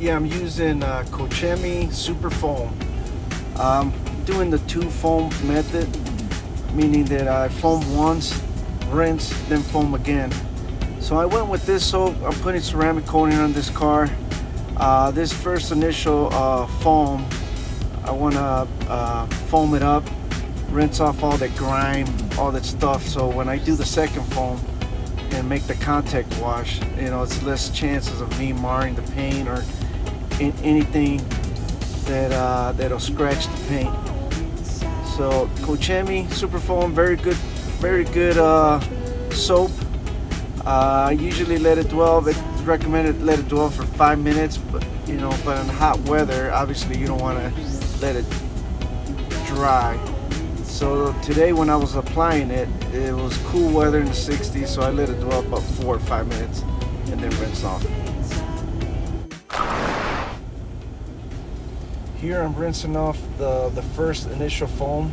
Yeah, I'm using Kochemi Super Foam. Doing the two foam method, meaning that I foam once, rinse, then foam again. So I went with this soap. I'm putting ceramic coating on this car. This first initial foam, I want to foam it up, rinse off all that grime, all that stuff. So when I do the second foam and make the contact wash, it's less chances of me marring the paint or anything that'll scratch the paint. So Kochemi Super Foam, very good soap. I usually let it dwell. It's recommended let it dwell for 5 minutes, but in hot weather, obviously you don't want to let it dry. So today when I was applying it, it was cool weather in the 60s, so I let it dwell about 4 or 5 minutes and then rinse off. Here I'm rinsing off the first initial foam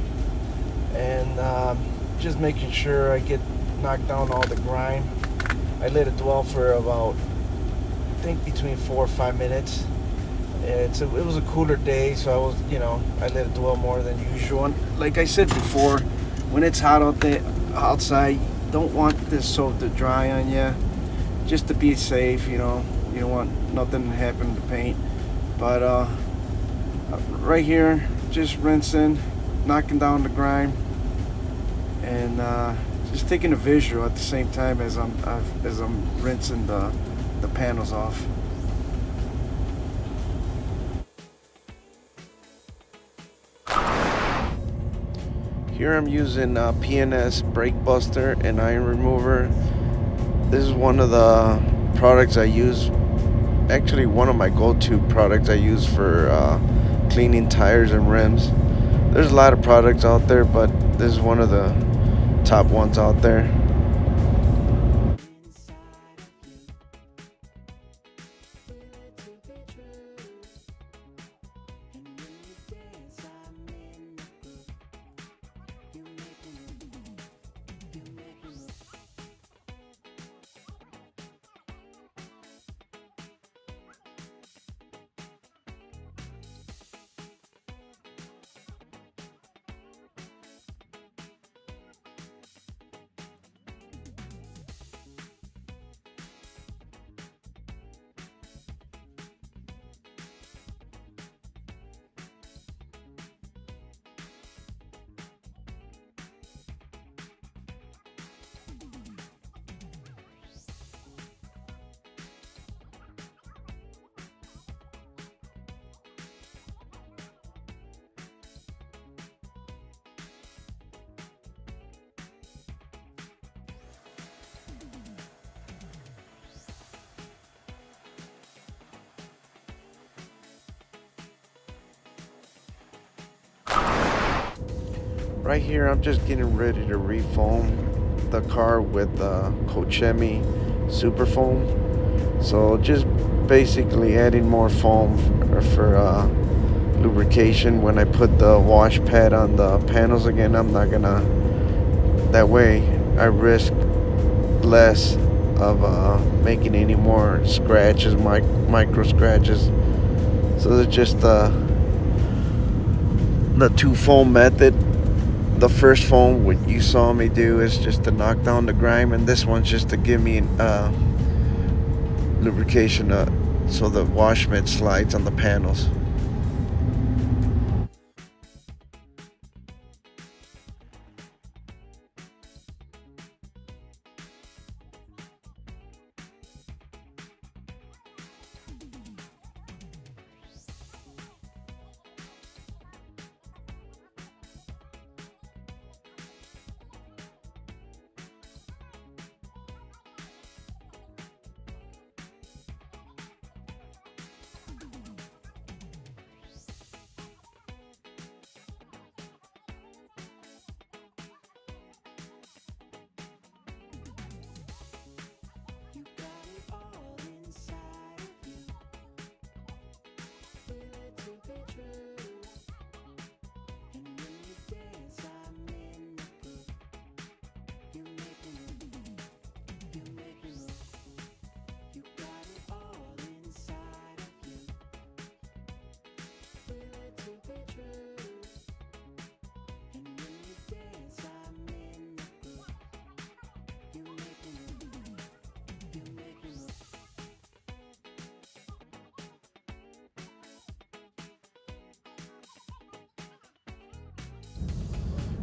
and just making sure I get knocked down all the grime. I let it dwell for about, I think, between 4 or 5 minutes. It was a cooler day, so I let it dwell more than usual. And like I said before, when it's hot out there outside, you don't want this soap to dry on you. Just to be safe, you don't want nothing to happen to the paint. But right here, just rinsing, knocking down the grime, and just taking a visual at the same time as I'm rinsing the panels off. Here I'm using PNS brake buster and iron remover. This is one of the products I use. Actually, one of my go-to products I use for cleaning tires and rims. There's a lot of products out there, but this is one of the top ones out there. Right here, I'm just getting ready to refoam the car with Kochemi Super Foam. So just basically adding more foam for lubrication. When I put the wash pad on the panels again, I'm not gonna. That way, I risk less of making any more scratches, micro scratches. So it's just the two foam method. The first foam, what you saw me do, is just to knock down the grime, and this one's just to give me lubrication so the wash mitt slides on the panels.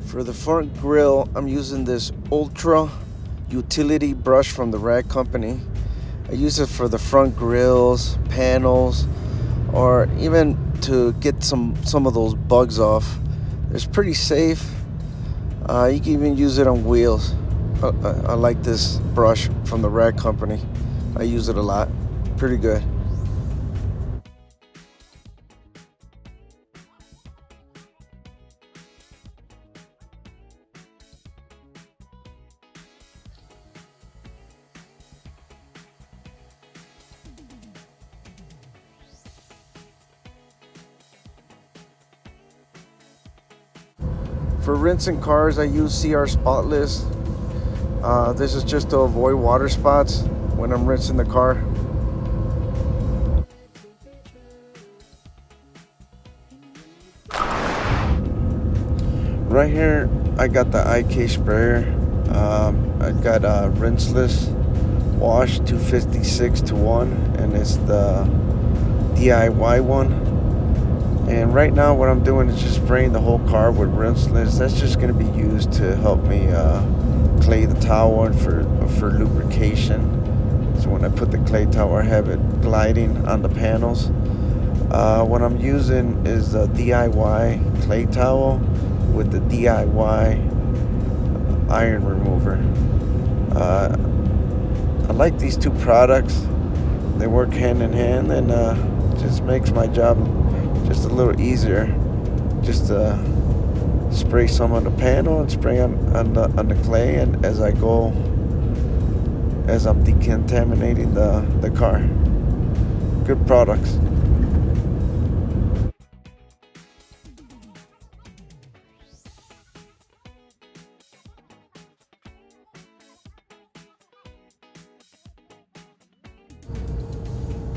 For the front grille, I'm using this Ultra utility brush from the Rag Company. I use it for the front grills, panels, or even to get some of those bugs off. It's pretty safe. You can even use it on wheels. I like this brush from the Rag Company. I use it a lot. Pretty good. For rinsing cars, I use CR Spotless. This is just to avoid water spots when I'm rinsing the car. Right here, I got the IK sprayer. I got a rinseless wash 256-1, and it's the DIY one. And right now what I'm doing is just spraying the whole car with rinseless. That's just going to be used to help me clay the towel and for lubrication. So when I put the clay towel, I have it gliding on the panels. What I'm using is a DIY clay towel with the DIY iron remover. I like these two products. They work hand in hand, and just makes my job just a little easier. Just spray some on the panel and spray on the clay, and as I'm decontaminating the car. Good products.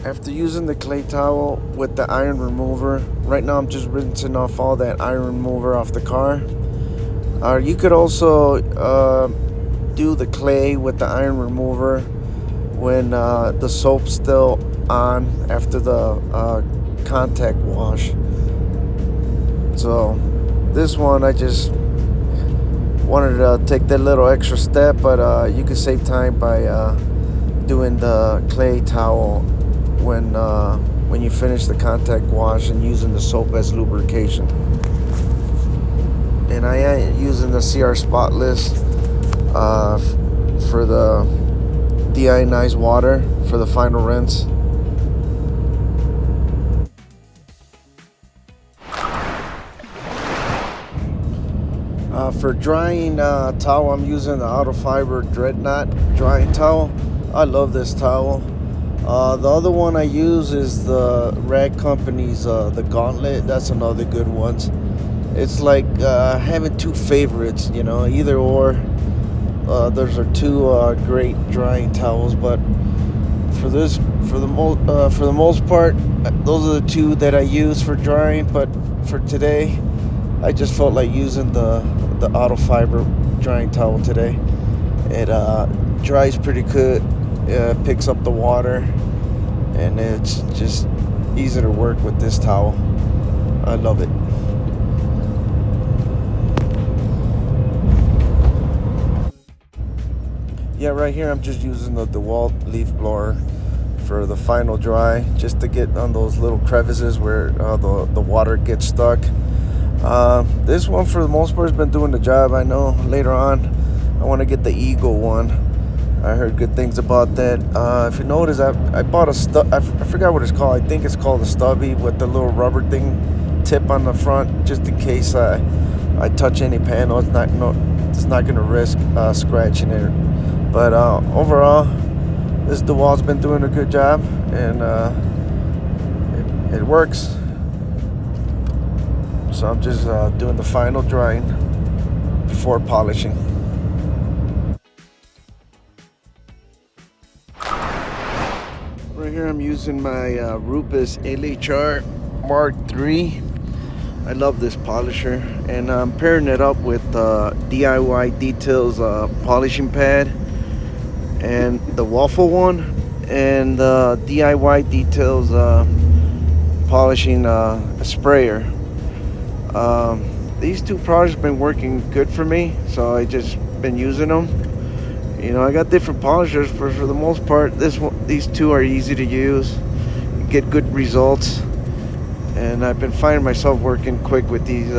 After using the clay towel with the iron remover, right now I'm just rinsing off all that iron remover off the car. You could also do the clay with the iron remover when the soap's still on after the contact wash. So this one, I just wanted to take that little extra step, but you can save time by doing the clay towel when you finish the contact wash and using the soap as lubrication. And I am using the CR Spotless for the deionized water for the final rinse. For drying towel, I'm using the Auto Fiber Dreadnought drying towel. I love this towel. The other one I use is the Rag Company's the Gauntlet. That's another good one. It's like having two favorites, you know, either or. Those are two great drying towels, but for the most part, those are the two that I use for drying. But for today, I just felt like using the Auto Fiber drying towel today. It dries pretty good. Picks up the water, and it's just easy to work with this towel. I love it. Yeah, right here I'm just using the DeWalt leaf blower for the final dry, just to get on those little crevices where the water gets stuck. This one for the most part has been doing the job. I know later on I want to get the Eagle one. I heard good things about that. If you notice, I bought a I forgot what it's called. I think it's called a stubby with the little rubber thing tip on the front, just in case I touch any panel. It's not going to risk scratching it. But overall, this DeWalt's been doing a good job, and it works. So I'm just doing the final drying before polishing. Right here I'm using my Rupes LHR Mark III. I love this polisher, and I'm pairing it up with DIY Details polishing pad and the waffle one, and the DIY Details polishing sprayer. these two products been working good for me, so I just been using them. I got different polishers, but for the most part, these two are easy to use, get good results, and I've been finding myself working quick with these,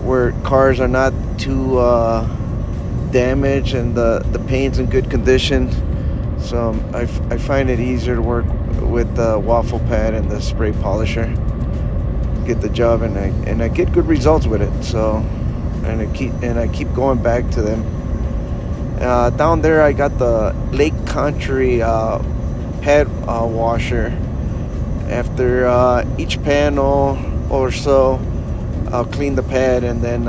where cars are not too damaged and the paint's in good condition. So I find it easier to work with the waffle pad and the spray polisher, get the job, and I get good results with it. So I keep going back to them. Down there I got the Lake Country pad washer. After each panel or so, I'll clean the pad and then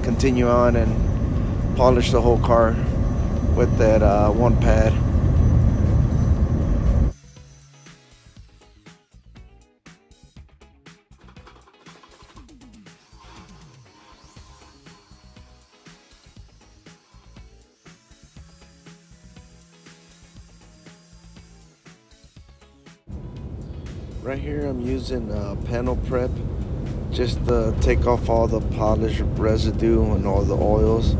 continue on and polish the whole car with that one pad. Right here I'm using panel prep just to take off all the polish residue and all the oils,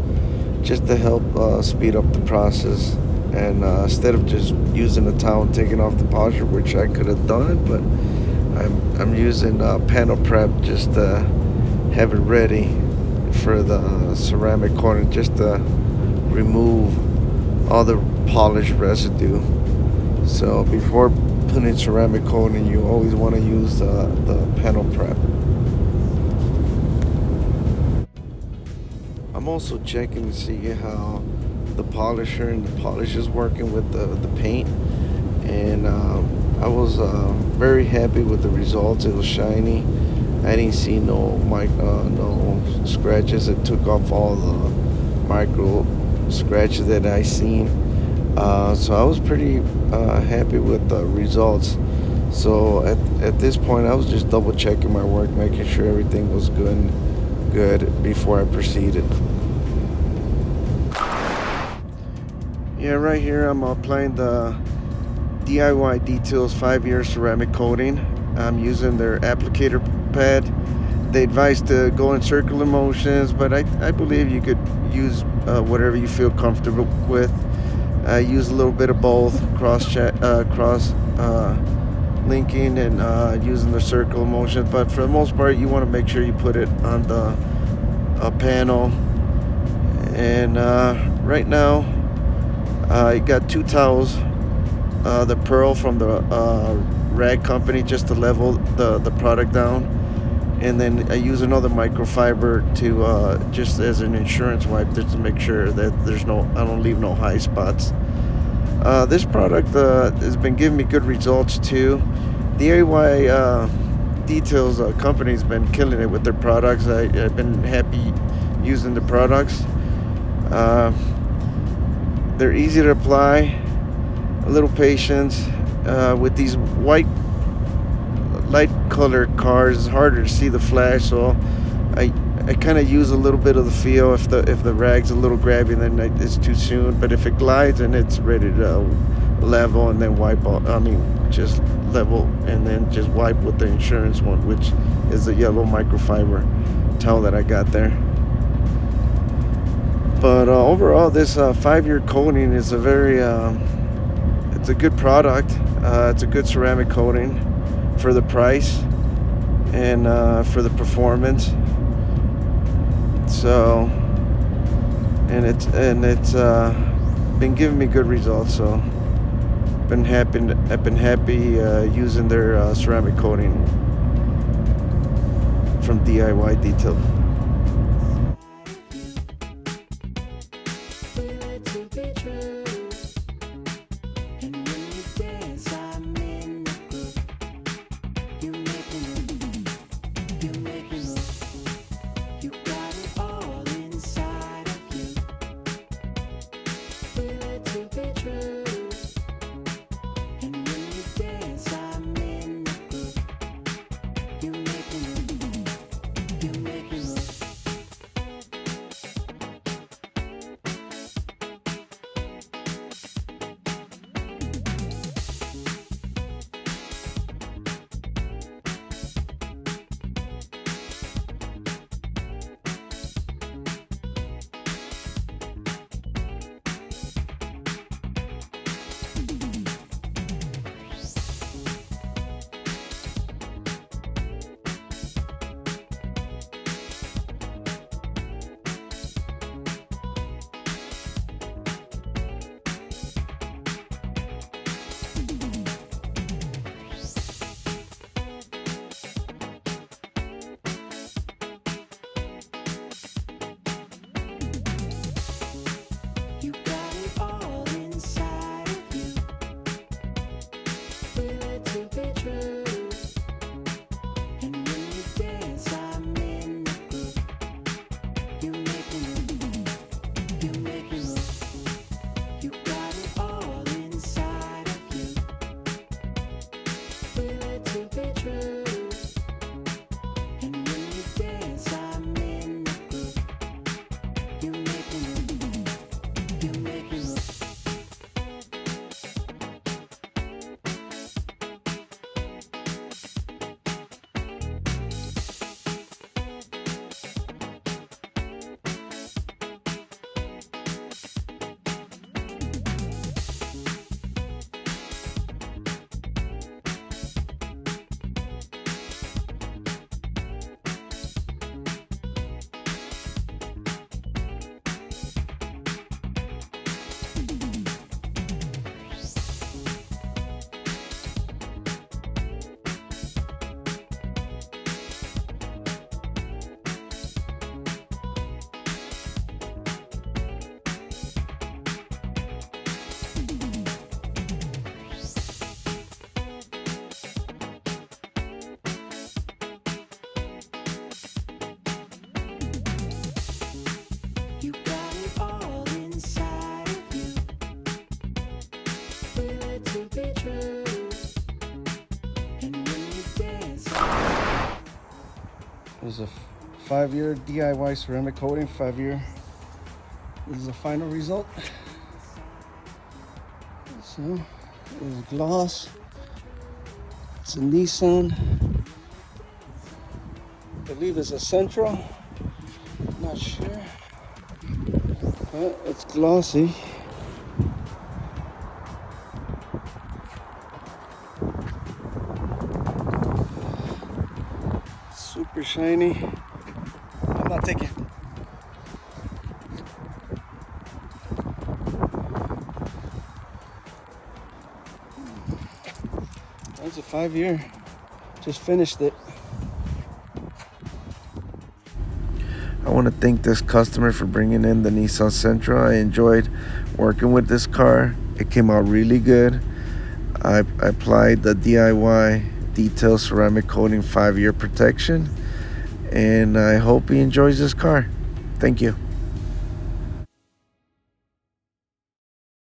just to help speed up the process. And instead of just using a towel and taking off the polisher, which I could have done, but I'm using panel prep just to have it ready for the ceramic coating, just to remove all the polish residue. So before putting ceramic coating, you always want to use the panel prep. I'm also checking to see how the polisher and the polish is working with the paint, and I was very happy with the results. It was shiny. I didn't see no scratches. It took off all the micro scratches that I seen. So I was pretty happy with the results. So at this point, I was just double checking my work, making sure everything was good before I proceeded. Yeah, right here I'm applying the DIY Details 5-year ceramic coating. I'm using their applicator pad. They advise to go in circular motions, but I believe you could use whatever you feel comfortable with. I use a little bit of both, cross linking and using the circle motion. But for the most part, you want to make sure you put it on the panel. And right now, I got 2 towels, the Pearl from the rag company, just to level the product down. And then I use another microfiber to just as an insurance wipe, just to make sure that I don't leave no high spots. This product has been giving me good results too. DIY Details company's been killing it with their products. I've been happy using the products. They're easy to apply, a little patience. With these light colored cars, it's harder to see the flash, so I kind of use a little bit of the feel. If the rag's a little grabby, then it's too soon. But if it glides, and it's ready to level and then wipe off. Just level and then just wipe with the insurance one, which is the yellow microfiber towel that I got there. But overall, this 5-year coating is a very it's a good product. It's a good ceramic coating for the price and for the performance. So, and it's been giving me good results. So, I've been happy using their ceramic coating from DIY Detail. You make me There's a 5-year DIY ceramic coating, 5-year. This is the final result. So, there's gloss. It's a Nissan. I believe it's a Sentra. Not sure. But it's glossy. Super shiny. I'm not taking it. That's a 5-year. Just finished it. I want to thank this customer for bringing in the Nissan Sentra. I enjoyed working with this car. It came out really good. I applied the DIY detail ceramic coating 5-year protection, and I hope he enjoys this car. Thank you.